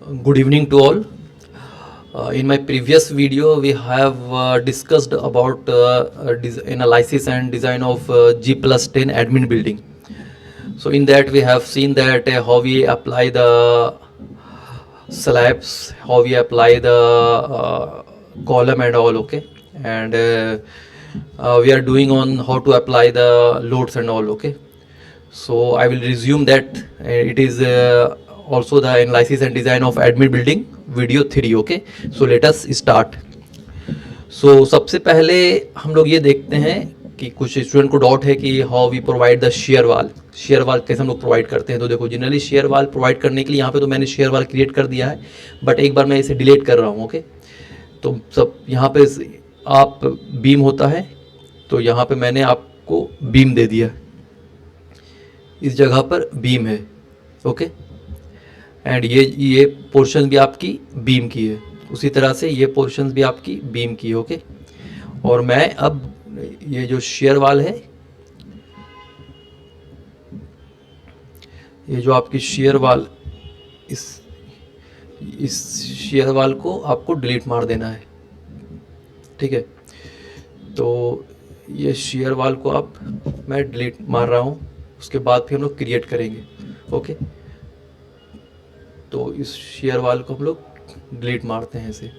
Good evening to all. In my previous video, we have discussed about analysis and design of G+10 admin building. So in that we have seen that how we apply the slabs, how we apply the column and all, okay, and we are doing on how to apply the loads and all, okay. So I will resume that. It is also the analysis and design of admin building video 3, okay. So let us start. So सबसे पहले हम लोग ये देखते हैं कि कुछ student को डाउट है कि how we provide the shear wall कैसे हम लोग प्रोवाइड करते हैं। तो देखो जनरली शेयर वाल प्रोवाइड करने के लिए यहाँ पे तो मैंने शेयर वाल क्रिएट कर दिया है, बट एक बार मैं इसे डिलीट कर रहा हूँ, ओके। तो सब यहाँ पे आप बीम होता है, तो यहाँ पे मैंने आपको बीम दे दिया, इस जगह पर बीम है, ओके। एंड ये पोर्शन भी आपकी बीम की है, उसी तरह से ये पोर्शन भी आपकी बीम की है, ओके। और मैं अब ये जो शेयर वाल है, ये जो आपकी शेयर वाल, इस शेयर वाल को आपको डिलीट मार देना है, ठीक है। तो ये शेयर वाल को मैं डिलीट मार रहा हूँ, उसके बाद फिर हम लोग क्रिएट करेंगे, ओके। तो इस शेयर वाल को हम लोग डिलीट मारते हैं, ऐसे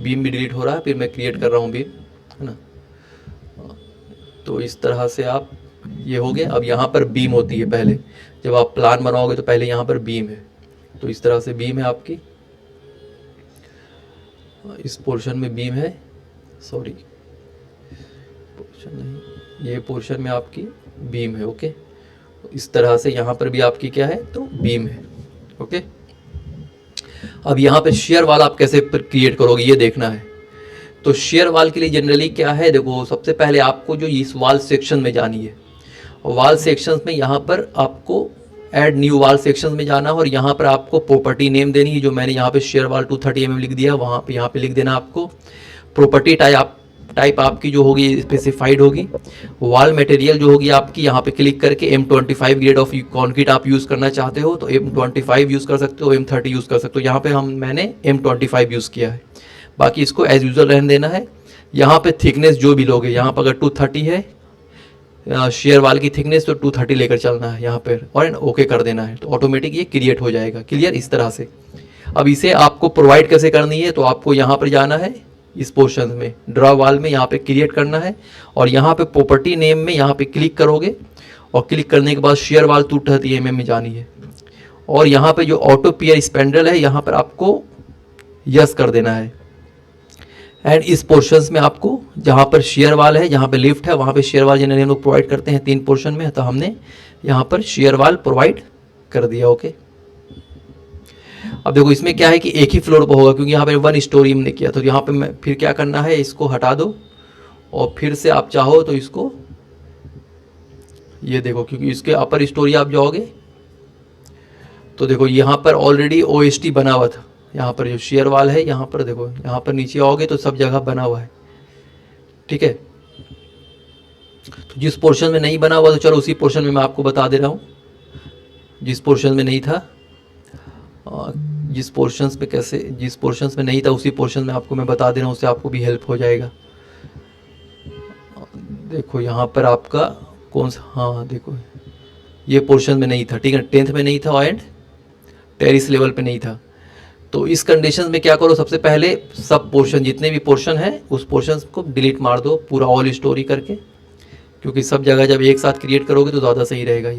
बीम भी डिलीट हो रहा है, फिर मैं क्रिएट कर रहा हूँ बीम, है ना। तो इस तरह से आप ये हो गया। अब यहाँ पर बीम होती है, पहले जब आप प्लान बनाओगे तो पहले यहाँ पर बीम है, तो इस तरह से बीम है आपकी, इस पोर्शन में बीम है, सॉरी पोर्शन नहीं, ये पोर्शन में आपकी बीम है, ओके। इस तरह से यहाँ पर भी आपकी क्या है, तो बीम है, ओके। अब यहाँ पे शेयर वाल आप कैसे क्रिएट करोगे ये देखना है। तो शेयर वाल के लिए जनरली क्या है, देखो सबसे पहले आपको जो इस वाल सेक्शन में जानी है, वाल सेक्शंस में यहाँ पर आपको ऐड न्यू वाल सेक्शंस में जाना है, और यहाँ पर आपको प्रॉपर्टी नेम देनी है, जो मैंने यहाँ पे शेयर वाल 230 mm लिख दिया, वहाँ पे यहाँ पे लिख देना आपको। प्रॉपर्टी टाइप आपकी जो होगी स्पेसिफाइड होगी। वॉल मटेरियल जो होगी आपकी, यहाँ पे क्लिक करके M25 ग्रेड ऑफ कॉन्क्रीट आप यूज़ करना चाहते हो तो M25 यूज़ कर सकते हो, M30 यूज़ कर सकते हो। यहाँ पे मैंने M25 यूज़ किया है, बाकी इसको एज यूजल रहने देना है। यहाँ पे थिकनेस जो भी लोगे, यहाँ पर अगर 230 है शेयर वाल की थिकनेस, तो 230 लेकर चलना है यहाँ पर, और ओके कर देना है, तो ऑटोमेटिक ये क्रिएट हो जाएगा। क्लियर, इस तरह से। अब इसे आपको प्रोवाइड कैसे करनी है, तो आपको यहाँ पर जाना है, इस पोर्शन में ड्रा वाल में यहाँ पे क्रिएट करना है, और यहाँ पे प्रॉपर्टी नेम में यहाँ पे क्लिक करोगे, और क्लिक करने के बाद शेयर वाल 230 mm में जानी है, और यहाँ पे जो ऑटो पियर स्पेंडल है यहाँ पर आपको यस कर देना है। एंड इस पोर्शंस में आपको जहाँ पर शेयर वाल है, जहाँ पे लिफ्ट है, वहाँ पे शेयर वाल जनरली हम लोग प्रोवाइड करते हैं 3 पोर्शन में, तो हमने यहाँ पर शेयर वाल प्रोवाइड कर दिया, ओके। अब देखो इसमें क्या है कि एक ही फ्लोर पर होगा, क्योंकि यहाँ पे 1 स्टोरी हमने किया, तो यहाँ पे मैं फिर क्या करना है, इसको हटा दो, और फिर से आप चाहो तो इसको ये देखो, क्योंकि इसके अपर स्टोरी आप जाओगे तो देखो यहाँ पर ऑलरेडी OST बना हुआ था। यहाँ पर जो शेयर वाल है, यहाँ पर देखो, यहाँ पर नीचे आओगे तो सब जगह बना हुआ है, ठीक है। तो जिस पोर्शन में नहीं बना हुआ, तो चलो उसी पोर्शन में मैं आपको बता दे रहा हूँ। जिस पोर्शन में नहीं था, जिस पोर्शंस में नहीं था, उसी पोर्शन में आपको मैं बता दे रहा हूँ, उससे आपको भी हेल्प हो जाएगा। देखो यहाँ पर आपका कौन सा, हाँ देखो ये पोर्शन में नहीं था, ठीक है, 10th में नहीं था एंड टेरिस लेवल पे नहीं था। तो इस कंडीशन में क्या करो, सबसे पहले सब पोर्शन, जितने भी पोर्शन है उस पोर्शन को डिलीट मार दो, पूरा ऑल स्टोरी करके, क्योंकि सब जगह जब एक साथ क्रिएट करोगे तो ज़्यादा सही रहेगा।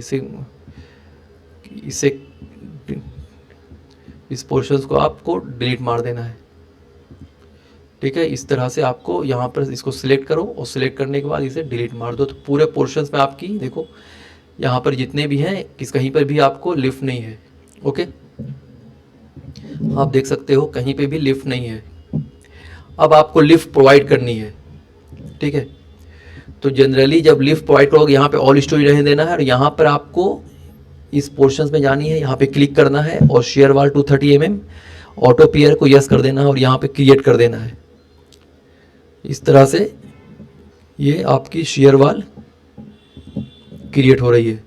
इसे इस पोर्शंस को आपको डिलीट मार देना है, ठीक है। इस तरह से आपको यहाँ पर इसको सिलेक्ट करो, और सिलेक्ट करने के बाद इसे डिलीट मार दो, तो पूरे पोर्शंस में आपकी देखो यहाँ पर जितने भी हैं, कहीं पर भी आपको लिफ्ट नहीं है, ओके। आप देख सकते हो कहीं पे भी लिफ्ट नहीं है। अब आपको लिफ्ट प्रोवाइड करनी है, ठीक है। तो जनरली जब लिफ्ट प्रोवाइड करोगे, यहाँ पे ऑल स्टोरी रहने देना है, और यहाँ पर आपको इस पोर्शंस में जानी है, यहाँ पे क्लिक करना है, और शेयर वाल 230 mm ऑटो पियर को यस कर देना है, और यहाँ पे क्रिएट कर देना है। इस तरह से ये आपकी शेयर वाल क्रिएट हो रही है,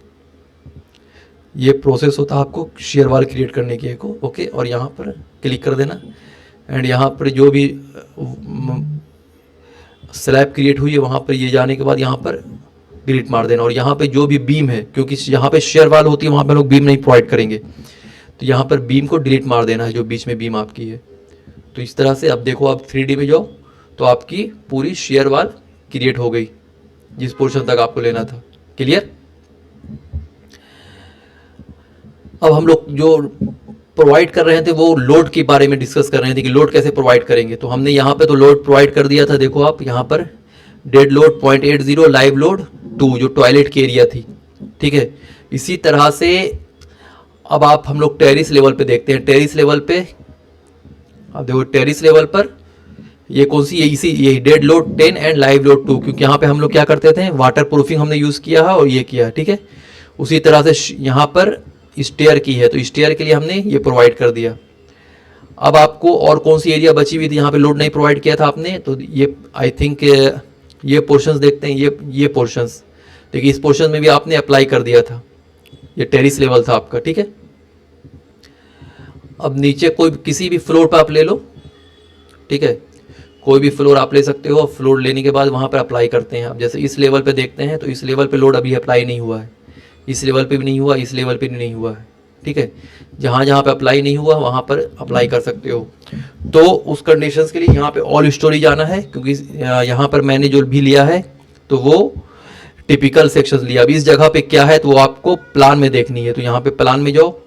ये प्रोसेस होता है आपको शेयर वाल क्रिएट करने की को, ओके। और यहाँ पर क्लिक कर देना एंड यहाँ पर जो भी स्लैब क्रिएट हुई है वहाँ पर ये जाने के बाद यहाँ पर डिलीट मार देना। और यहाँ पे जो भी बीम है, क्योंकि यहाँ पे शेयर वाल होती है वहाँ पे लोग बीम नहीं प्रोवाइड करेंगे, तो यहाँ पर बीम को डिलीट मार देना है जो बीच में बीम आपकी है। तो इस तरह से अब देखो आप 3D में जाओ तो आपकी पूरी शेयर वाल क्रिएट हो गई जिस पोर्शन तक आपको लेना था। क्लियर? अब हम लोग जो प्रोवाइड कर रहे थे वो लोड के बारे में डिस्कस कर रहे थे कि लोड कैसे प्रोवाइड करेंगे। तो हमने यहाँ पे तो लोड प्रोवाइड कर दिया था, देखो आप यहाँ पर डेड लोड 0.80, लाइव लोड 2 जो टॉयलेट की एरिया थी, ठीक है। इसी तरह से अब आप हम लोग टेरिस लेवल पे देखते हैं। टेरिस लेवल पे अब देखो टेरिस लेवल पर ये कौन सी, ये dead load 10 and live load 2, क्योंकि यहाँ पे हम लोग क्या करते थे वाटर प्रूफिंग हमने यूज़ किया है और ये किया है, ठीक है। उसी तरह से यहाँ पर स्टेयर की है, तो स्टेयर के लिए हमने ये प्रोवाइड कर दिया। अब आपको और कौन सी एरिया बची हुई थी यहाँ पे लोड नहीं प्रोवाइड किया था आपने, तो ये आई थिंक ये पोर्शंस देखते हैं, ये पोर्शंस देखिए, इस पोर्शन में भी आपने अप्लाई कर दिया था, ये टेरिस लेवल था आपका, ठीक है। अब नीचे कोई किसी भी फ्लोर पर आप ले लो, ठीक है, कोई भी फ्लोर आप ले सकते हो। फ्लोर लेने के बाद वहाँ पर अप्लाई करते हैं। अब जैसे इस लेवल पे देखते हैं तो इस लेवल पे लोड अभी अप्लाई नहीं हुआ है, इस लेवल पे भी नहीं हुआ, इस लेवल पे भी नहीं हुआ है, ठीक है। जहाँ जहाँ पे अप्लाई नहीं हुआ वहाँ पर अप्लाई कर सकते हो। तो उस कंडीशंस के लिए यहाँ पे ऑल स्टोरी जाना है, क्योंकि यहाँ पर मैंने जो भी लिया है तो वो टिपिकल सेक्शंस लिया। अब इस जगह पे क्या है तो वो आपको प्लान में देखनी है। तो यहाँ पे प्लान में जाओ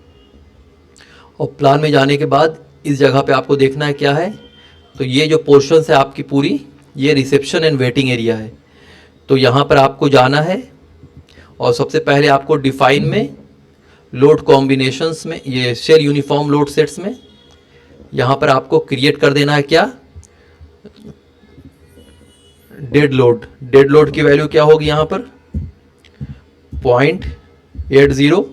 और प्लान में जाने के बाद इस जगह पे आपको देखना है क्या है, तो ये जो पोर्शन है आपकी पूरी, ये रिसेप्शन एंड वेटिंग एरिया है। तो यहाँ पर आपको जाना है और सबसे पहले आपको डिफाइन में लोड कॉम्बिनेशंस में, ये शेल यूनिफॉर्म लोड सेट्स में यहाँ पर आपको क्रिएट कर देना है क्या, डेड लोड। डेड लोड की वैल्यू क्या होगी यहाँ पर 0.80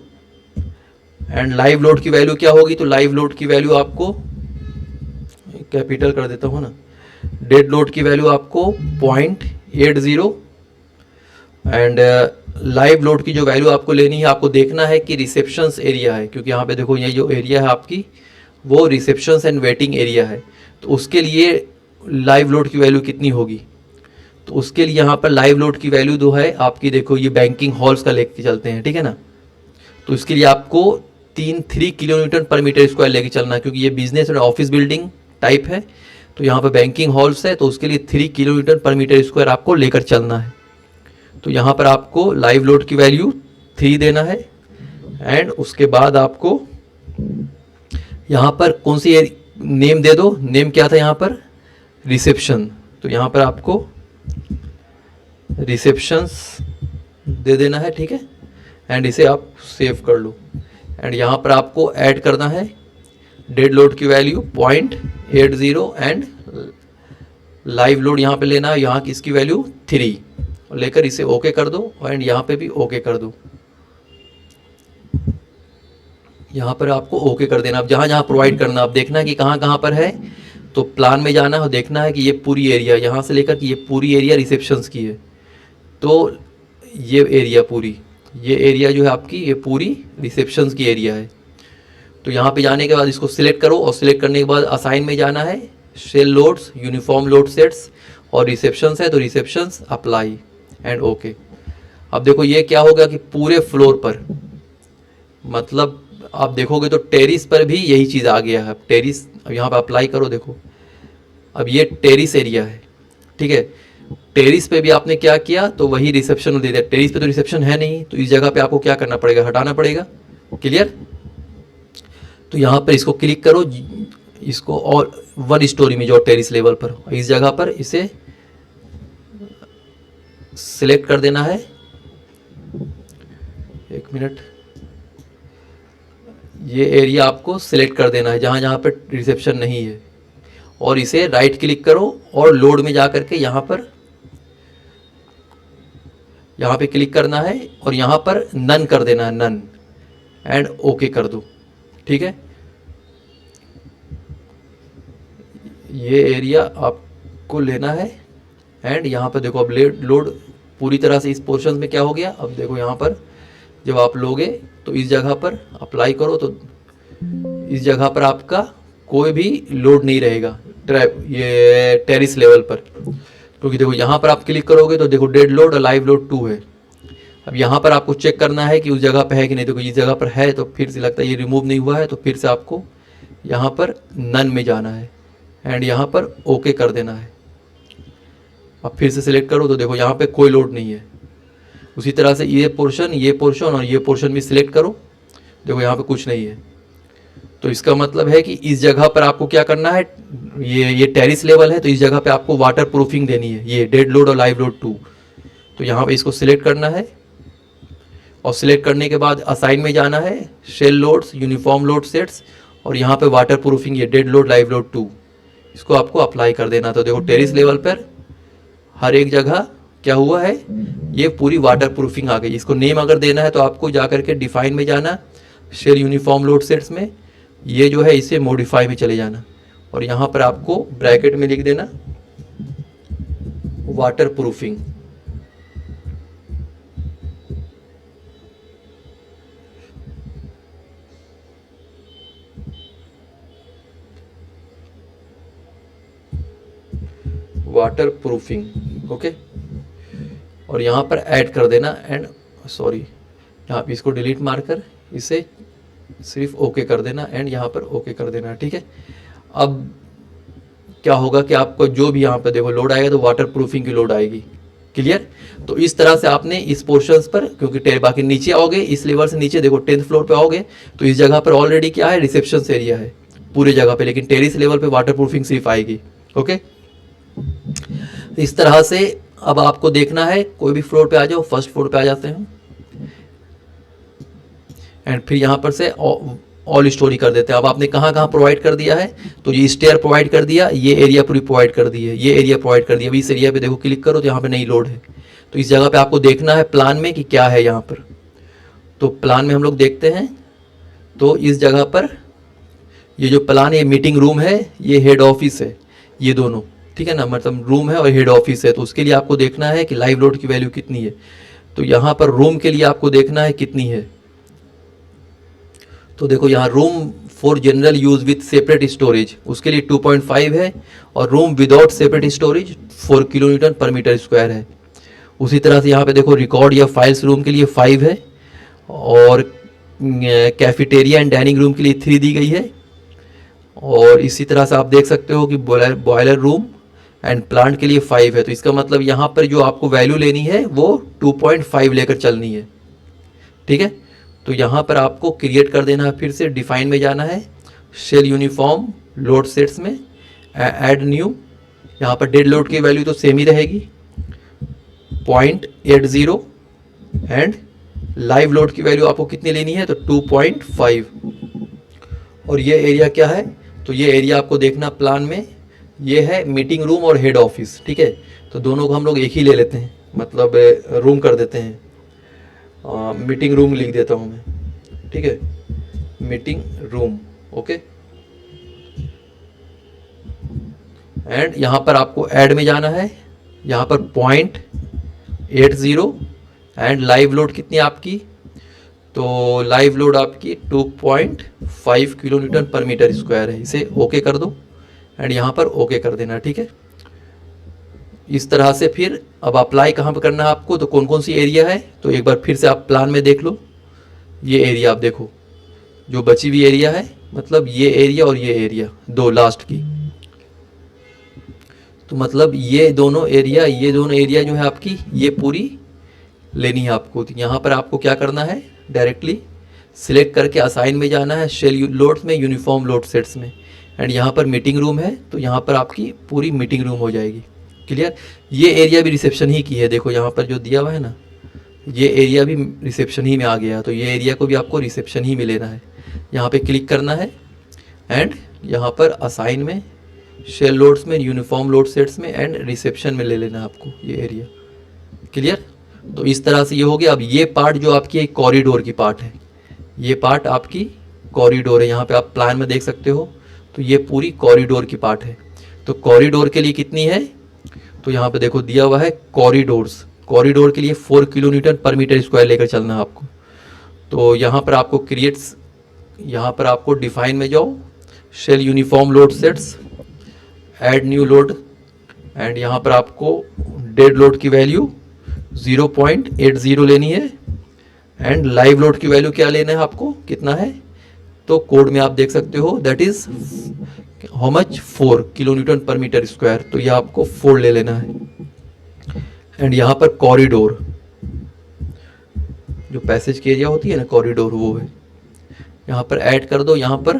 एंड लाइव लोड की वैल्यू क्या होगी, तो लाइव लोड की वैल्यू आपको कैपिटल कर देता हूँ ना, डेड लोड की वैल्यू आपको 0.80 एंड लाइव लोड की जो वैल्यू आपको लेनी है, आपको देखना है कि रिसेप्शंस एरिया है, क्योंकि यहाँ पे देखो ये जो एरिया है आपकी वो रिसेप्शंस एंड वेटिंग एरिया है। तो उसके लिए लाइव लोड की वैल्यू कितनी होगी, तो उसके लिए यहाँ पर लाइव लोड की वैल्यू जो है आपकी, देखो ये बैंकिंग हॉल्स का लेके चलते हैं, ठीक है ना। तो इसके लिए आपको 3 किलोमीटर पर मीटर स्क्वायर लेके चलना है, क्योंकि ये बिजनेस और ऑफिस बिल्डिंग टाइप है। तो यहाँ पर बैंकिंग हॉल्स है, तो उसके लिए 3 किलोमीटर पर मीटर स्क्वायर आपको लेकर चलना है। तो यहाँ पर आपको लाइव लोड की वैल्यू 3 देना है एंड उसके बाद आपको यहाँ पर कौन सी नेम दे दो, नेम क्या था यहाँ पर रिसेप्शन। तो यहाँ पर आपको रिसेप्शंस दे देना है, ठीक है। एंड इसे आप सेव कर लो एंड यहाँ पर आपको ऐड करना है डेड लोड की वैल्यू 0.80 एंड लाइव लोड यहाँ पे लेना है, यहाँ की इसकी वैल्यू 3 और लेकर इसे ओके कर दो एंड यहाँ पे भी ओके कर दो। यहाँ पर आपको ओके कर देना। अब जहाँ जहाँ प्रोवाइड करना, आप देखना है कि कहाँ कहाँ पर है, तो प्लान में जाना है और देखना है कि ये पूरी एरिया यहाँ से लेकर कि ये पूरी एरिया रिसेप्शंस की है। तो ये एरिया पूरी, ये एरिया जो है आपकी ये पूरी रिसेप्शंस की एरिया है। तो यहाँ पे जाने के बाद इसको सिलेक्ट करो और सिलेक्ट करने के बाद असाइन में जाना है shell loads, uniform load sets और रिसेप्शंस है तो रिसेप्शंस अप्लाई एंड ओके। अब देखो ये क्या होगा कि पूरे फ्लोर पर, मतलब आप देखोगे तो टेरिस पर भी यही चीज़ आ गया है। टेरिस, अब यहाँ पे अप्लाई करो, देखो अब ये टेरिस एरिया है, ठीक है। टेरिस पे भी आपने क्या किया तो वही रिसेप्शन दे दिया। टेरिस पे तो रिसेप्शन है नहीं, तो इस जगह पे आपको क्या करना पड़ेगा, हटाना पड़ेगा। क्लियर? तो यहाँ पर इसको क्लिक करो, इसको और 1 स्टोरी में जो टेरिस लेवल पर, इस जगह पर इसे सिलेक्ट कर देना है। 1 मिनट, ये एरिया आपको सिलेक्ट कर देना है जहाँ जहाँ पर रिसेप्शन नहीं है और इसे राइट क्लिक करो और लोड में जा करके यहाँ पे क्लिक करना है और यहाँ पर नन कर देना है, नन एंड ओके कर दो, ठीक है। ये एरिया आपको लेना है एंड यहाँ पर देखो अब लोड पूरी तरह से इस पोर्शन में क्या हो गया। अब देखो यहाँ पर जब आप लोगे तो इस जगह पर अप्लाई करो तो इस जगह पर आपका कोई भी लोड नहीं रहेगा ये टेरिस लेवल पर, क्योंकि देखो यहाँ पर आप क्लिक करोगे तो देखो डेड लोड और लाइव लोड 2 है। अब यहाँ पर आपको चेक करना है कि उस जगह पर है कि नहीं। देखो इस जगह पर है तो फिर से लगता है ये रिमूव नहीं हुआ है, तो फिर से आपको यहाँ पर नन में जाना है एंड यहाँ पर ओके कर देना है। अब फिर से सिलेक्ट करो तो देखो यहाँ पे कोई लोड नहीं है। उसी तरह से ये पोर्शन और ये पोर्शन भी सिलेक्ट करो, देखो यहाँ पे कुछ नहीं है। तो इसका मतलब है कि इस जगह पर आपको क्या करना है, ये टेरिस लेवल है तो इस जगह पे आपको वाटर प्रूफिंग देनी है, ये डेड लोड और लाइव लोड 2। तो यहाँ पे इसको सिलेक्ट करना है और सिलेक्ट करने के बाद असाइन में जाना है, shell loads, uniform load sets, और यहाँ पे वाटर प्रूफिंग ये डेड लोड लाइव लोड 2, इसको आपको अप्लाई कर देना। तो देखो टेरिस लेवल पर हर एक जगह क्या हुआ है, ये पूरी वाटर प्रूफिंग आ गई। इसको नेम अगर देना है तो आपको जा करके डिफाइन में जाना, शेल यूनिफॉर्म लोड सेट्स में, ये जो है इसे मॉडिफाई में चले जाना और यहाँ पर आपको ब्रैकेट में लिख देना water proofing. Water proofing okay, और यहाँ पर ऐड कर देना एंड सॉरी यहाँ पे इसको डिलीट मारकर इसे सिर्फ ओके कर देना एंड यहाँ पर ओके कर देना। ठीक है, अब क्या होगा कि आपको जो भी यहाँ पे देखो लोड आएगा तो वाटर प्रूफिंग की लोड आएगी। क्लियर। तो इस तरह से आपने इस पोर्शंस पर, क्योंकि बाकी नीचे आओगे इस लेवल से नीचे देखो 10th फ्लोर पे आओगे तो इस जगह पर ऑलरेडी क्या है, रिसेप्शन एरिया है पूरे जगह पे, लेकिन टेरिस लेवल पे वाटर प्रूफिंग सिर्फ आएगी। ओके, इस तरह से अब आपको देखना है, कोई भी फ्लोर पे आ जाओ, फर्स्ट फ्लोर पे आ जाते हैं एंड फिर यहाँ पर से ऑल स्टोरी कर देते हैं। अब आपने कहाँ कहाँ प्रोवाइड कर दिया है, तो ये स्टेयर प्रोवाइड कर दिया, ये एरिया पूरी प्रोवाइड कर दी है, ये एरिया प्रोवाइड कर दिया। अभी इस एरिया पे देखो क्लिक करो तो यहाँ पे नई लोड है, तो इस जगह पे आपको देखना है प्लान में कि क्या है यहाँ पर। तो प्लान में हम लोग देखते हैं तो इस जगह पर ये जो प्लान है, मीटिंग रूम है, ये हेड ऑफिस है, ये दोनों, ठीक है ना, मतलब रूम है और हेड ऑफिस है। तो उसके लिए आपको देखना है कि लाइव लोड की वैल्यू कितनी है। तो यहाँ पर रूम के लिए आपको देखना है कितनी है, तो देखो यहाँ room for general use with separate storage उसके लिए 2.5 है और room without separate storage 4 kilo Newton पर मीटर स्क्वायर है। उसी तरह से यहाँ पे देखो रिकॉर्ड या फाइल्स रूम के लिए 5 है और कैफेटेरिया एंड डाइनिंग रूम के लिए 3 दी गई है। और इसी तरह से आप देख सकते हो कि बॉयलर रूम एंड प्लांट के लिए 5 है। तो इसका मतलब यहाँ पर जो आपको वैल्यू लेनी है वो 2.5 लेकर चलनी है। ठीक है, तो यहाँ पर आपको क्रिएट कर देना है, फिर से डिफाइन में जाना है, शेल यूनिफॉर्म लोड सेट्स में ऐड न्यू। यहाँ पर डेड लोड की वैल्यू तो सेम ही रहेगी 0.80 एंड लाइव लोड की वैल्यू आपको कितनी लेनी है, तो 2.5। और ये एरिया क्या है, तो ये एरिया आपको देखना प्लान में, ये है मीटिंग रूम और हेड ऑफिस। ठीक है, तो दोनों को हम लोग एक ही ले लेते हैं, मतलब रूम कर देते हैं, मीटिंग रूम लिख देता हूँ मैं। ठीक है, मीटिंग रूम ओके। एंड यहाँ पर आपको ऐड में जाना है, यहाँ पर 0.80 एंड लाइव लोड कितनी है आपकी, तो लाइव लोड आपकी 2.5 किलो न्यूटन पर मीटर स्क्वायर है। इसे ओके कर दो एंड यहाँ पर ओके कर देना। ठीक है, इस तरह से फिर अब अप्लाई कहाँ पर करना है आपको, तो कौन कौन सी एरिया है, तो एक बार फिर से आप प्लान में देख लो। ये एरिया आप देखो, जो बची हुई एरिया है, मतलब ये एरिया और ये एरिया दो लास्ट की, तो मतलब ये दोनों एरिया जो है आपकी, ये पूरी लेनी है आपको। तो यहाँ पर आपको क्या करना है, डायरेक्टली सिलेक्ट करके असाइन में जाना है, शेल लोड्स में, यूनिफॉर्म लोड सेट्स में, एंड यहाँ पर मीटिंग रूम है तो यहाँ पर आपकी पूरी मीटिंग रूम हो जाएगी। क्लियर। ये एरिया भी रिसेप्शन ही की है, देखो यहाँ पर जो दिया हुआ है ना, ये एरिया भी रिसेप्शन ही में आ गया, तो ये एरिया को भी आपको रिसेप्शन ही में लेना है। यहाँ पे क्लिक करना है एंड यहाँ पर असाइन में, शेल लोड्स में, यूनिफॉर्म लोड सेट्स में एंड रिसेप्शन में ले लेना है आपको ये एरिया। क्लियर। तो इस तरह से ये हो गया। अब ये पार्ट जो आपकी एक कॉरिडोर की पार्ट है, ये पार्ट आपकी कॉरिडोर है, यहाँ पे आप प्लान में देख सकते हो, तो ये पूरी कॉरिडोर की पार्ट है। तो कॉरिडोर के लिए कितनी है, तो यहाँ पे देखो दिया हुआ है कॉरिडोर के लिए 4 किलो न्यूटन पर मीटर स्क्वायर लेकर चलना है आपको। तो यहाँ पर आपको क्रिएट्स, यहाँ पर आपको डिफाइन में जाओ, shell uniform load sets, add new load, and यहाँ पर आपको डेड लोड की वैल्यू 0.80 लेनी है, एंड लाइव लोड की वैल्यू क्या लेना है आपको, कितना है, तो कोड में आप देख सकते हो that is how much 4 kilo Newton पर मीटर स्क्वायर, तो ये आपको 4 ले लेना है। एंड यहाँ पर कॉरिडोर, जो पैसेज की एरिया होती है ना कॉरिडोर, वो है, यहाँ पर ऐड कर दो, यहाँ पर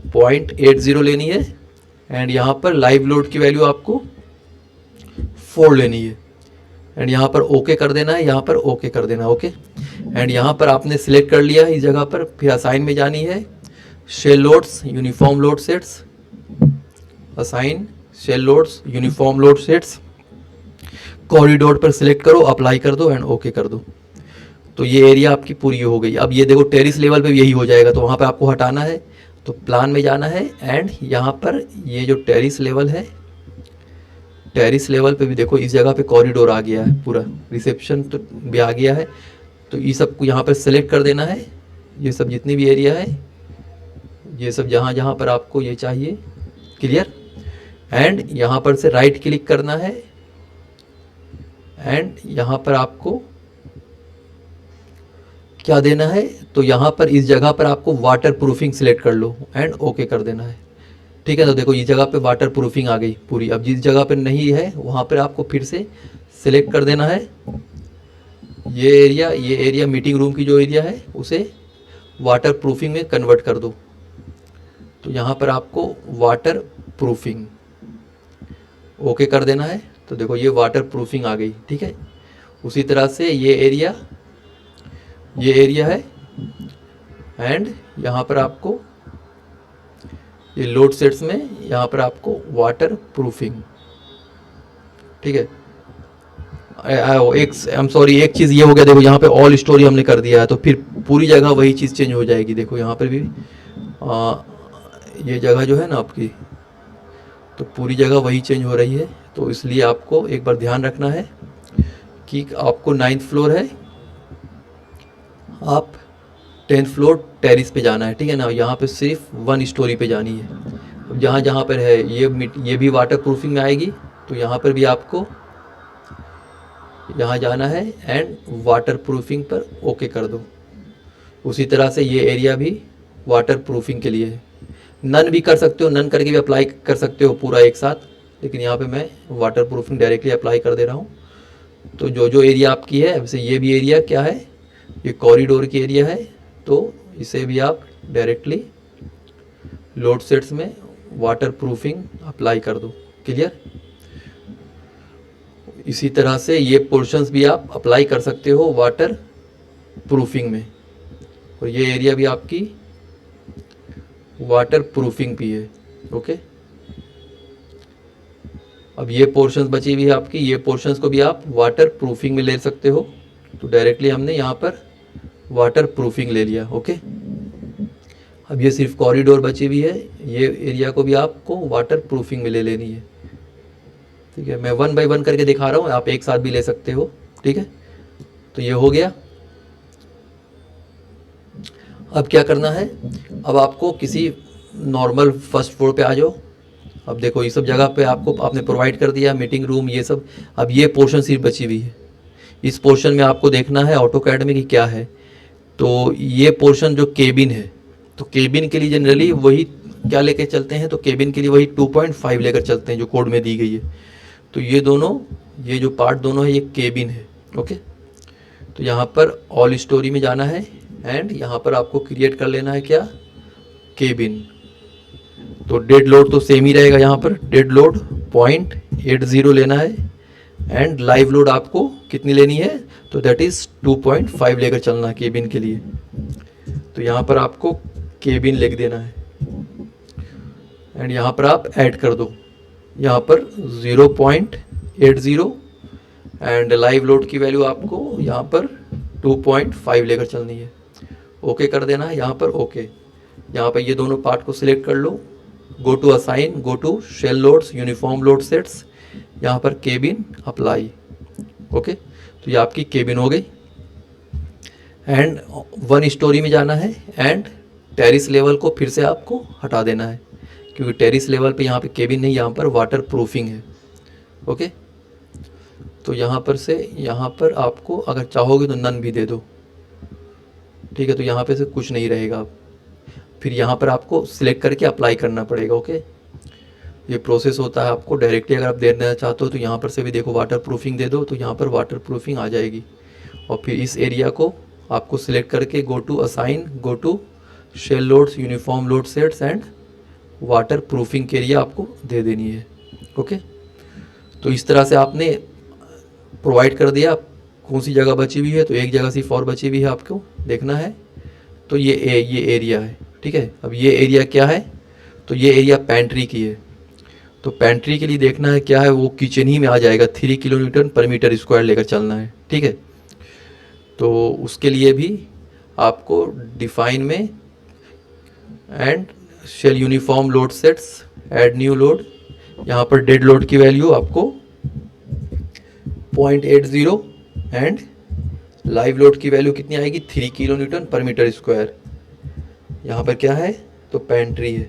0.80 लेनी है, एंड यहाँ पर लाइव लोड की वैल्यू आपको 4 लेनी है, एंड यहाँ पर ओके कर देना है, यहाँ पर ओके कर देना, ओके। एंड यहाँ पर आपने सिलेक्ट कर लिया इस जगह पर, फिर असाइन में जानी है, shell loads uniform load sets, assign shell loads uniform load sets, corridor पर सिलेक्ट करो, अप्लाई कर दो एंड ओके कर दो। तो ये एरिया आपकी पूरी हो गई। अब ये देखो टेरिस लेवल पे भी यही हो जाएगा, तो वहाँ पे आपको हटाना है, तो प्लान में जाना है, एंड यहाँ पर ये जो टेरिस लेवल है, टेरिस लेवल पे भी देखो इस जगह पे कॉरिडोर आ गया है, पूरा रिसेप्शन तो भी आ गया है, तो ये सब को यहाँ पर सेलेक्ट कर देना है, ये सब जितनी भी एरिया है, ये सब जहाँ जहाँ पर आपको ये चाहिए, क्लियर। एंड यहाँ पर से राइट क्लिक करना है, एंड यहाँ पर आपको क्या देना है, तो यहाँ पर इस जगह पर आपको वाटर प्रूफिंग सिलेक्ट कर लो एंड ओके कर देना है, ठीक है। तो देखो इस जगह पे वाटर प्रूफिंग आ गई पूरी। अब जिस जगह पे नहीं है वहाँ पर आपको फिर से सिलेक्ट कर देना है, ये एरिया मीटिंग रूम की जो एरिया है उसे वाटर प्रूफिंग में कन्वर्ट कर दो। तो यहाँ पर आपको वाटर प्रूफिंग ओके कर देना है, तो देखो ये वाटर प्रूफिंग आ गई, ठीक है। उसी तरह से ये एरिया है, एंड यहाँ पर आपको ये लोड सेट्स में यहाँ पर आपको वाटर प्रूफिंग, ठीक है। एक चीज़ ये हो गया, देखो यहाँ पे ऑल स्टोरी हमने कर दिया है, तो फिर पूरी जगह वही चीज़ चेंज हो जाएगी। देखो यहाँ पर भी ये जगह जो है ना आपकी, तो पूरी जगह वही चेंज हो रही है, तो इसलिए आपको एक बार ध्यान रखना है कि आपको 9th फ्लोर है, आप 10th फ्लोर टेरिस पे जाना है, ठीक है ना। यहाँ पे सिर्फ 1 स्टोरी पे जानी है। अब जहाँ जहाँ पर है ये भी वाटर प्रूफिंग में आएगी, तो यहाँ पर भी आपको यहाँ जाना है एंड वाटर प्रूफिंग पर ओके कर दो। उसी तरह से ये एरिया भी वाटर प्रूफिंग के लिए है। नन भी कर सकते हो, नन करके भी अप्लाई कर सकते हो पूरा एक साथ, लेकिन यहाँ पे मैं वाटर प्रूफिंग डायरेक्टली अप्लाई कर दे रहा हूँ। तो जो जो एरिया आपकी है, वैसे ये भी एरिया क्या है, ये कॉरिडोर की एरिया है, तो इसे भी आप डायरेक्टली लोड सेट्स में वाटर प्रूफिंग अप्लाई कर दो, क्लियर। इसी तरह से ये पोर्शंस भी आप अप्लाई कर सकते हो वाटर प्रूफिंग में, और ये एरिया भी आपकी वाटर प्रूफिंग भी है, ओके। अब ये पोर्शंस बची हुई है आपकी, ये पोर्शंस को भी आप वाटर प्रूफिंग में ले सकते हो, तो डायरेक्टली हमने यहाँ पर वाटर प्रूफिंग ले लिया, ओके। अब ये सिर्फ कॉरिडोर बची हुई है, ये एरिया को भी आपको वाटर प्रूफिंग में ले लेनी है, ठीक है। मैं 1 बाय 1 करके दिखा रहा हूँ, आप एक साथ भी ले सकते हो, ठीक है। तो ये हो गया। अब क्या करना है, अब आपको किसी नॉर्मल फर्स्ट फ्लोर पे आ जाओ। अब देखो ये सब जगह पे आपने प्रोवाइड कर दिया मीटिंग रूम, ये सब। अब ये पोर्शन सिर्फ बची हुई है, इस पोर्शन में आपको देखना है ऑटोकैड में कि क्या है। तो ये पोर्शन जो केबिन है, तो केबिन के लिए जनरली वही क्या लेके चलते हैं, तो केबिन के लिए वही 2.5 लेकर चलते हैं जो कोड में दी गई है। तो ये दोनों, ये जो पार्ट दोनों है, ये केबिन है, ओके। तो यहाँ पर ऑल स्टोरी में जाना है एंड यहाँ पर आपको क्रिएट कर लेना है क्या, केबिन। तो डेड लोड तो सेम ही रहेगा, यहाँ पर डेड लोड 0.80 लेना है, एंड लाइव लोड आपको कितनी लेनी है, तो दैट इज़ 2.5 लेकर चलना है केबिन के लिए। तो यहाँ पर आपको केबिन लिख देना है, एंड यहाँ पर आप ऐड कर दो, यहाँ पर 0.80, एंड लाइव लोड की वैल्यू आपको यहाँ पर 2.5 लेकर चलनी है, ओके कर देना है यहाँ पर, ओके। यहाँ पर ये दोनों पार्ट को सिलेक्ट कर लो, go to assign, go to shell loads uniform load sets, यहाँ पर केबिन अप्लाई, ओके। तो ये आपकी केबिन हो गई। एंड वन स्टोरी में जाना है एंड टेरिस लेवल को फिर से आपको हटा देना है, क्योंकि टेरिस लेवल पे यहाँ पे केबिन नहीं, यहाँ पर वाटर प्रूफिंग है। ओके, तो यहाँ पर से यहाँ पर आपको अगर चाहोगे तो नन भी दे दो, ठीक है। तो यहाँ पे से कुछ नहीं रहेगा, फिर यहाँ पर आपको सिलेक्ट करके अप्लाई करना पड़ेगा। ओके, ये प्रोसेस होता है। आपको डायरेक्टली अगर आप देना चाहते हो तो यहाँ पर से भी देखो वाटर प्रूफिंग दे दो, तो यहाँ पर वाटर प्रूफिंग आ जाएगी। और फिर इस एरिया को आपको सिलेक्ट करके go to assign, go to shell loads, uniform load sets and water proofing के एरिया आपको दे देनी है। ओके, तो इस तरह से आपने प्रोवाइड कर दिया। कौन सी जगह बची हुई है, तो एक जगह सिर्फ और बची हुई है, आपको देखना है। तो ये एरिया है, ठीक है। अब ये एरिया क्या है, तो ये एरिया पैंट्री की है। तो पैंट्री के लिए देखना है क्या है, वो किचन ही में आ जाएगा। 3 किलोमीटर पर मीटर स्क्वायर लेकर चलना है, ठीक है। तो उसके लिए भी आपको डिफाइन में and shell uniform load sets, add new load, यहाँ पर डेड लोड की वैल्यू आपको 0.80 एंड लाइव लोड की वैल्यू कितनी आएगी, 3 किलोन्यूटन पर मीटर स्क्वायर। यहाँ पर क्या है, तो पैंट्री है,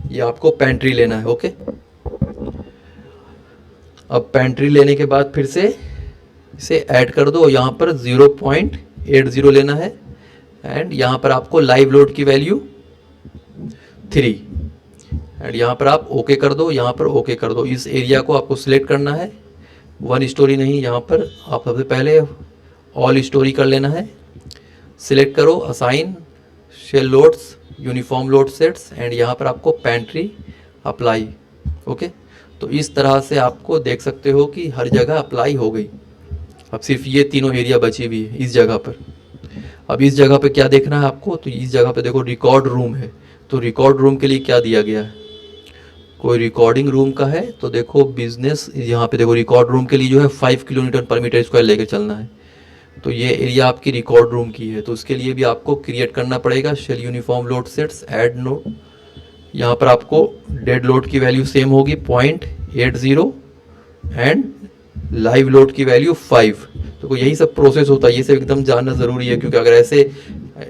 ये आपको पैंट्री लेना है। ओके, अब पैंट्री लेने के बाद फिर से इसे ऐड कर दो, यहाँ पर 0.80 लेना है एंड यहाँ पर आपको लाइव लोड की वैल्यू 3 एंड यहाँ पर आप ओके कर दो, यहाँ पर ओके कर दो। इस एरिया को आपको सिलेक्ट करना है, वन स्टोरी नहीं, यहाँ पर आप सबसे पहले ऑल स्टोरी कर लेना है। सिलेक्ट करो assign shell loads, uniform load sets and यहाँ पर आपको पैंट्री अप्लाई। ओके, तो इस तरह से आपको देख सकते हो कि हर जगह अप्लाई हो गई। अब सिर्फ ये तीनों एरिया बची हुई है इस जगह पर। अब इस जगह पे क्या देखना है आपको, तो इस जगह पे देखो रिकॉर्ड रूम है। तो रिकॉर्ड रूम के लिए क्या दिया गया है, कोई रिकॉर्डिंग रूम का है तो देखो बिजनेस, यहाँ पे देखो रिकॉर्ड रूम के लिए जो है 5 किलोमीटर पर मीटर स्क्वायर लेकर चलना है। तो ये एरिया आपकी रिकॉर्ड रूम की है, तो उसके लिए भी आपको क्रिएट करना पड़ेगा shell uniform load sets, add node. यहाँ पर आपको डेड लोड की वैल्यू सेम होगी 0.80 एंड लाइव लोड की वैल्यू 5। तो यही सब प्रोसेस होता है, ये सब एकदम जानना ज़रूरी है, क्योंकि अगर ऐसे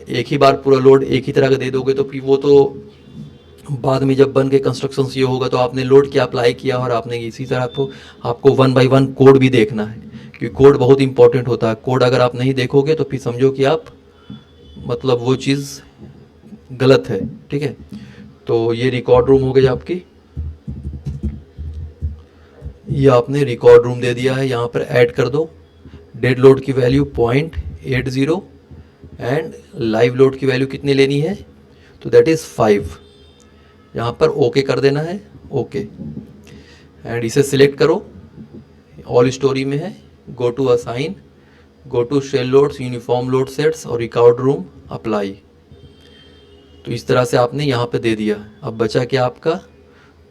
एक ही बार पूरा लोड एक ही तरह का दे दोगे तो फिर वो तो बाद में जब बन के कंस्ट्रक्शन ये होगा तो आपने लोड क्या अप्लाई किया और आपने इसी तरह आपको 1 बाय 1 कोड भी देखना है, क्योंकि कोड बहुत इंपॉर्टेंट होता है। कोड अगर आप नहीं देखोगे तो फिर समझो कि आप मतलब वो चीज़ गलत है, ठीक है। तो ये रिकॉर्ड रूम हो गई आपकी, ये आपने रिकॉर्ड रूम दे दिया है। यहाँ पर ऐड कर दो डेड लोड की वैल्यू 0.80 एंड लाइव लोड की वैल्यू कितनी लेनी है, तो दैट इज़ 5। यहाँ पर ओके कर देना है, ओके एंड इसे सिलेक्ट करो, ऑल स्टोरी में है, go to assign, go to shell loads, uniform load sets और रिकॉर्ड रूम अप्लाई। तो इस तरह से आपने यहाँ पे दे दिया। अब बचा क्या आपका,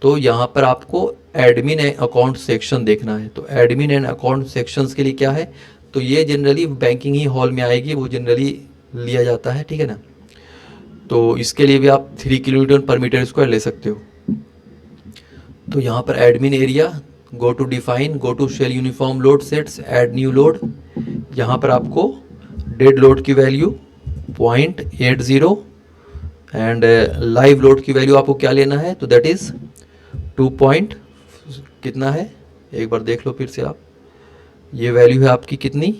तो यहाँ पर आपको एडमिन एंड अकाउंट सेक्शन देखना है। तो एडमिन एंड अकाउंट सेक्शंस के लिए क्या है, तो ये जनरली बैंकिंग ही हॉल में आएगी, वो जनरली लिया जाता है, ठीक है ना। तो इसके लिए भी आप 3 किलोमीटर पर मीटर स्क्वायर ले सकते हो। तो यहाँ पर admin area, go to define, go to shell uniform load sets, add new load. यहाँ पर आपको डेड लोड की वैल्यू 0.80 एंड लाइव लोड की वैल्यू आपको क्या लेना है, तो दैट इज़ 2 पॉइंट कितना है, एक बार देख लो फिर से आप। ये वैल्यू है आपकी कितनी,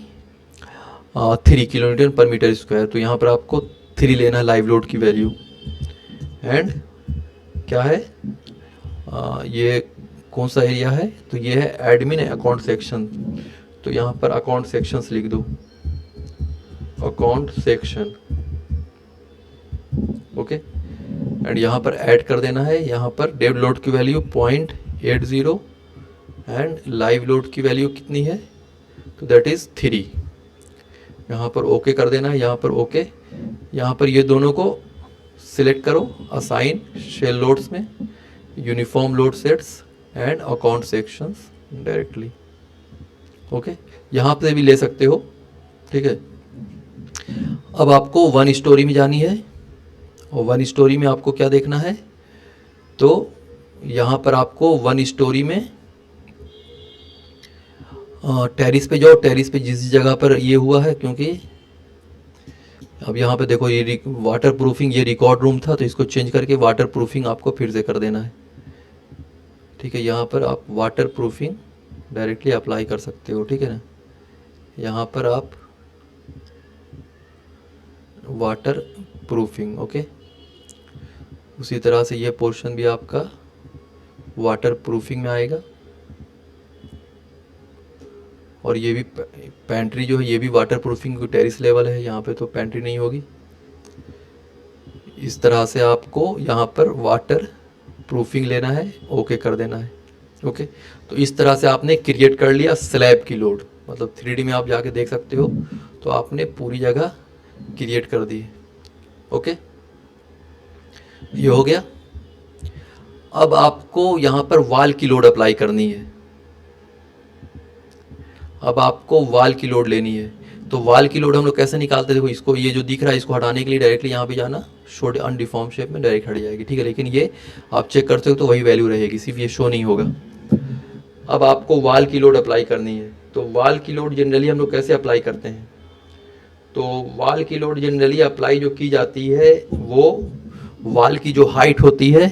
3 किलोमीटर पर मीटर स्क्वायर। तो यहाँ पर आपको 3 लेना है लाइव लोड की वैल्यू एंड क्या है, ये कौन सा एरिया है, तो ये है एडमिन अकाउंट सेक्शन। तो यहाँ पर अकाउंट सेक्शंस लिख दो, अकाउंट सेक्शन, ओके एंड यहाँ पर ऐड कर देना है। यहाँ पर डेड लोड की वैल्यू 0.80 एंड लाइव लोड की वैल्यू कितनी है, तो दैट इज़ 3। यहाँ पर ओके कर देना है, यहाँ पर ओके। यहाँ पर ये दोनों को सिलेक्ट करो, असाइन शेल लोड्स में, uniform load sets and account sections directly. Okay, यहाँ पे भी ले सकते हो, ठीक है। अब आपको 1 स्टोरी में जानी है और 1 स्टोरी में आपको क्या देखना है, तो यहाँ पर आपको 1 स्टोरी में टेरिस पे जाओ, टेरिस पे जिस जगह पर ये हुआ है, क्योंकि अब यहाँ पे देखो ये वाटर प्रूफिंग, ये रिकॉर्ड रूम था तो इसको चेंज करके वाटर प्रूफिंग आपको फिर से कर देना है। ठीक है, यहाँ पर आप वाटर प्रूफिंग डायरेक्टली अप्लाई कर सकते हो। ठीक है ना, यहाँ पर आप वाटर प्रूफिंग, ओके। उसी तरह से ये पोर्शन भी आपका वाटर प्रूफिंग में आएगा। और ये भी पेंट्री जो है ये भी वाटर प्रूफिंग की टेरिस लेवल है, यहाँ पे तो पेंट्री नहीं होगी। इस तरह से आपको यहाँ पर वाटर प्रूफिंग लेना है, ओके कर देना है। ओके, तो इस तरह से आपने क्रिएट कर लिया स्लैब की लोड, मतलब 3D में आप जाके देख सकते हो, तो आपने पूरी जगह क्रिएट कर दी। ओके, ये हो गया। अब आपको यहाँ पर वाल की लोड अप्लाई करनी है। अब आपको वाल की लोड लेनी है, तो वाल की लोड हम लोग कैसे निकालते हैं? देखो इसको, ये जो दिख रहा है इसको हटाने के लिए डायरेक्टली यहाँ पे जाना, शो अनडिफॉर्म शेप में डायरेक्ट हट जाएगी। ठीक है, लेकिन ये आप चेक करते हो तो वही वैल्यू रहेगी, सिर्फ ये शो नहीं होगा। अब आपको वाल की लोड अप्लाई करनी है, तो वाल की लोड जनरली हम लोग कैसे अप्लाई करते हैं? तो वाल की लोड जनरली अप्लाई जो की जाती है वो वाल की जो हाइट होती है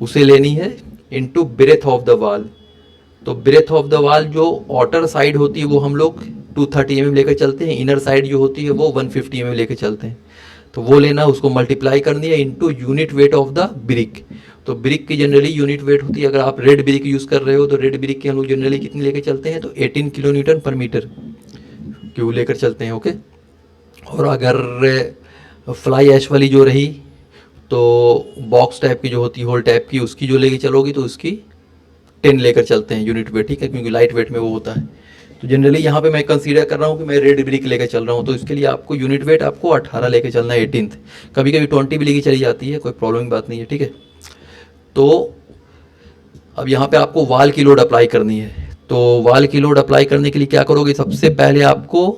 उसे लेनी है इनटू ब्रेथ ऑफ द वाल। तो ब्रेथ ऑफ द वाल जो आउटर साइड होती है वो हम लोग 230 mm लेकर चलते हैं, इनर साइड जो होती है वो 150 mm लेकर चलते हैं। तो वो लेना, उसको मल्टीप्लाई करनी है into unit weight of the brick. तो ब्रिक की जनरली यूनिट वेट होती है, अगर आप रेड ब्रिक यूज़ कर रहे हो तो रेड ब्रिक की हम लोग जनरली कितनी लेकर चलते हैं? तो 18 किलो न्यूटन पर मीटर क्यूब लेकर चलते हैं। ओके, और अगर फ्लाई ऐश वाली जो रही तो बॉक्स टाइप की जो होती है, होल टाइप की, उसकी जो लेके चलोगी तो उसकी 10 लेकर चलते हैं यूनिट वेट। ठीक है, क्योंकि लाइट वेट में वो होता है। तो जनरली यहाँ पे मैं कंसीडर कर रहा हूँ कि मैं रेड ब्रिक लेकर चल रहा हूँ, तो इसके लिए आपको यूनिट वेट आपको 18 लेकर चलना है, 18th। कभी कभी 20 भी लेके चली जाती है, कोई प्रॉब्लम की बात नहीं है। ठीक है, तो अब यहाँ पे आपको वाल की लोड अप्लाई करनी है। तो वाल की लोड अप्लाई करने के लिए क्या करोगे? सबसे पहले आपको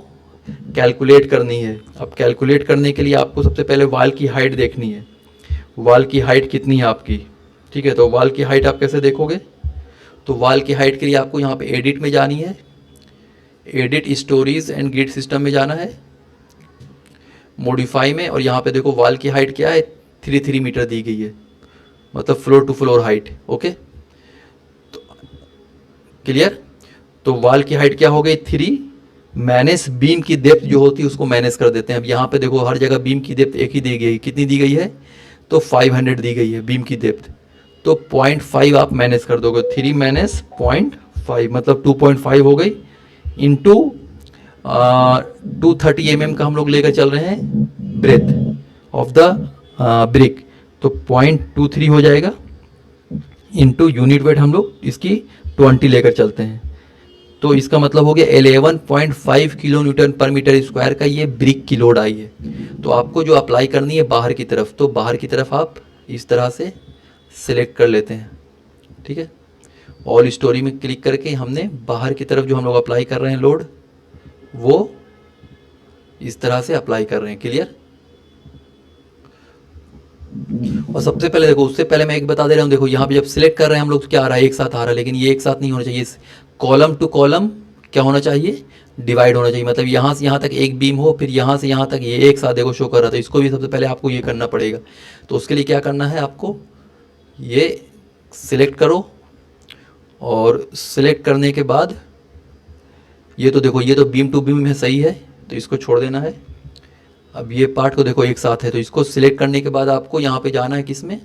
कैलकुलेट करनी है। अब कैलकुलेट करने के लिए आपको सबसे पहले वाल की हाइट देखनी है, वाल की हाइट कितनी है आपकी। ठीक है, तो वाल की हाइट आप कैसे देखोगे? तो वाल की हाइट के लिए आपको यहाँ पे एडिट में जानी है, edit stories and grid system में जाना है, मॉडिफाई में, और यहाँ पे देखो वाल की हाइट क्या है? 3 मीटर दी गई है, मतलब floor to floor height. Okay, तो क्लियर? तो वाल की हाइट क्या हो गई? 3 मैनेज बीम की डेप्थ जो होती है उसको मैनेज कर देते हैं। अब यहाँ पे देखो हर जगह बीम की डेप्थ एक ही दी गई, कितनी दी गई है? तो 500 दी गई है बीम की डेप्थ। तो 0.5 आप मैनेज कर दोगे, 3 मैनेज 0.5 मतलब 2.5 हो गई, इंटू 230 mm का हम लोग लेकर चल रहे हैं ब्रेथ ऑफ द ब्रिक, तो 0.23 हो जाएगा, इंटू यूनिट वेट हम लोग इसकी 20 लेकर चलते हैं। तो इसका मतलब हो गया 11.5 किलो न्यूटन पर मीटर स्क्वायर का ये ब्रिक की लोड आई है। तो आपको जो अप्लाई करनी है बाहर की तरफ, तो बाहर की तरफ आप इस तरह से सिलेक्ट कर लेते हैं। ठीक है, ऑल स्टोरी में क्लिक करके हमने बाहर की तरफ जो हम लोग अप्लाई कर रहे हैं लोड, वो इस तरह से अप्लाई कर रहे हैं। क्लियर? और सबसे पहले देखो, उससे पहले मैं एक बता दे रहा हूँ, देखो यहाँ पे जब सिलेक्ट कर रहे हैं हम लोग तो क्या आ रहा है? एक साथ आ रहा है, लेकिन ये एक साथ नहीं होना चाहिए। कॉलम टू कॉलम क्या होना चाहिए? डिवाइड होना चाहिए। मतलब यहाँ से यहाँ तक एक बीम हो, फिर यहाँ से यहाँ तक ये एक साथ देखो शो कर रहा था, इसको भी सबसे पहले आपको ये करना पड़ेगा। तो उसके लिए क्या करना है आपको? ये सिलेक्ट करो, और सिलेक्ट करने के बाद ये तो देखो ये तो बीम टू बीम है, सही है, तो इसको छोड़ देना है। अब ये पार्ट को देखो एक साथ है, तो इसको सिलेक्ट करने के बाद आपको यहाँ पे जाना है, किस में?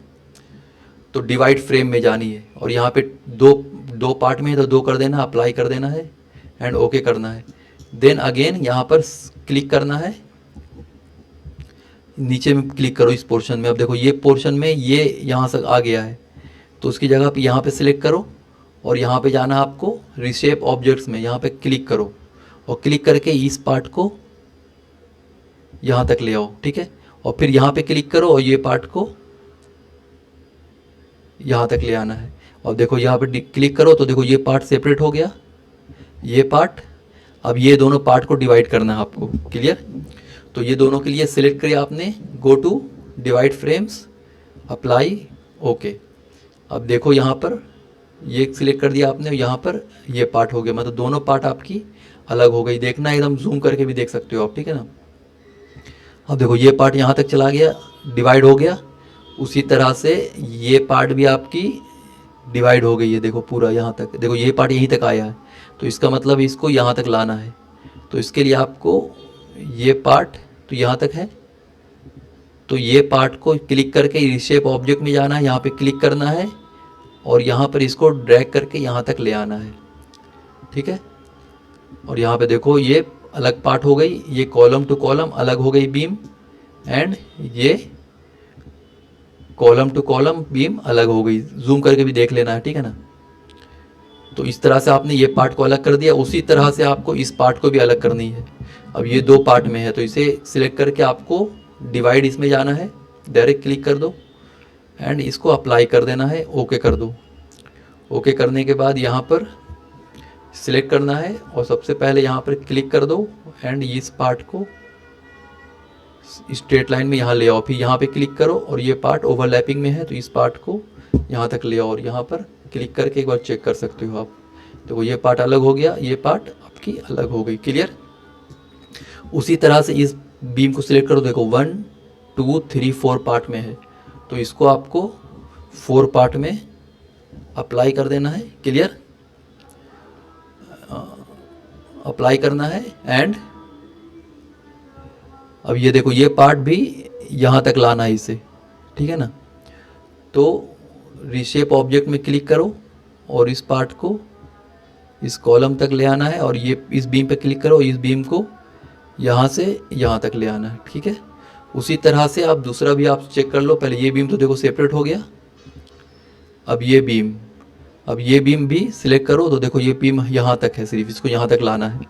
तो डिवाइड फ्रेम में जानी है, और यहाँ पे दो पार्ट में है तो 2 कर देना, अप्लाई कर देना है एंड ओके करना है। देन अगेन यहाँ पर क्लिक करना है, नीचे में क्लिक करो इस पोर्शन में। अब देखो ये पोर्शन में ये यहाँ से आ गया है, तो उसकी जगह पे यहाँ पे सिलेक्ट करो, और यहाँ पे जाना आपको रिशेप ऑब्जेक्ट्स में, यहाँ पे क्लिक करो, और क्लिक करके इस पार्ट को यहाँ तक ले आओ। ठीक है, और फिर यहाँ पे क्लिक करो और ये पार्ट को यहाँ तक ले आना है। और देखो यहाँ पे क्लिक करो तो देखो ये पार्ट सेपरेट हो गया, ये पार्ट। अब ये दोनों पार्ट को डिवाइड करना है आपको। क्लियर? तो ये दोनों के लिए सिलेक्ट करिए आपने, go to divide frames, apply, okay. अब देखो यहाँ पर ये सिलेक्ट कर दिया आपने, यहाँ पर ये पार्ट हो गया, मतलब दोनों पार्ट आपकी अलग हो गई। देखना एकदम जूम करके भी देख सकते हो आप, ठीक है ना। अब देखो ये पार्ट यहाँ तक चला गया, डिवाइड हो गया। उसी तरह से ये पार्ट भी आपकी डिवाइड हो गई है, देखो पूरा यहाँ तक, देखो ये पार्ट यहीं तक आया है, तो इसका मतलब इसको यहाँ तक लाना है। तो इसके लिए आपको ये पार्ट तो यहाँ तक है, तो ये पार्ट को क्लिक करके रीशेप ऑब्जेक्ट में जाना है, यहाँ पे क्लिक करना है और यहाँ पर इसको ड्रैग करके यहाँ तक ले आना है, ठीक है। और यहाँ पे देखो ये अलग पार्ट हो गई, ये कॉलम टू कॉलम अलग हो गई बीम, एंड ये कॉलम टू कॉलम बीम अलग हो गई। जूम करके भी देख लेना है, ठीक है ना। तो इस तरह से आपने ये पार्ट को अलग कर दिया, उसी तरह से आपको इस पार्ट को भी अलग करनी है। अब ये दो पार्ट में है, तो इसे सिलेक्ट करके आपको डिवाइड इसमें जाना है, डायरेक्ट क्लिक कर दो एंड इसको अप्लाई कर देना है, ओके कर दो। ओके करने के बाद यहाँ पर सिलेक्ट करना है और सबसे पहले यहाँ पर क्लिक कर दो एंड इस पार्ट को स्ट्रेट लाइन में यहाँ ले आओ। फिर यहाँ पे क्लिक करो और ये पार्ट ओवरलैपिंग में है, तो इस पार्ट को यहाँ तक ले आओ और यहाँ पर क्लिक करके एक बार चेक कर सकते हो आप। देखो ये पार्ट अलग हो गया, ये पार्ट आपकी अलग हो गई, क्लियर। उसी तरह से इस बीम को सिलेक्ट करो, देखो 1 2 3 4 पार्ट में है, तो इसको आपको 4 पार्ट में अप्लाई कर देना है, क्लियर। अप्लाई करना है एंड अब ये देखो ये पार्ट भी यहाँ तक लाना है इसे, ठीक है ना। तो रीशेप ऑब्जेक्ट में क्लिक करो और इस पार्ट को इस कॉलम तक ले आना है और ये इस बीम पे क्लिक करो, इस बीम को यहाँ से यहाँ तक ले आना है, ठीक है। उसी तरह से आप दूसरा भी आप चेक कर लो। पहले ये बीम तो देखो सेपरेट हो गया, अब ये बीम भी सिलेक्ट करो, तो देखो ये बीम यहाँ तक है, सिर्फ इसको यहाँ तक लाना है।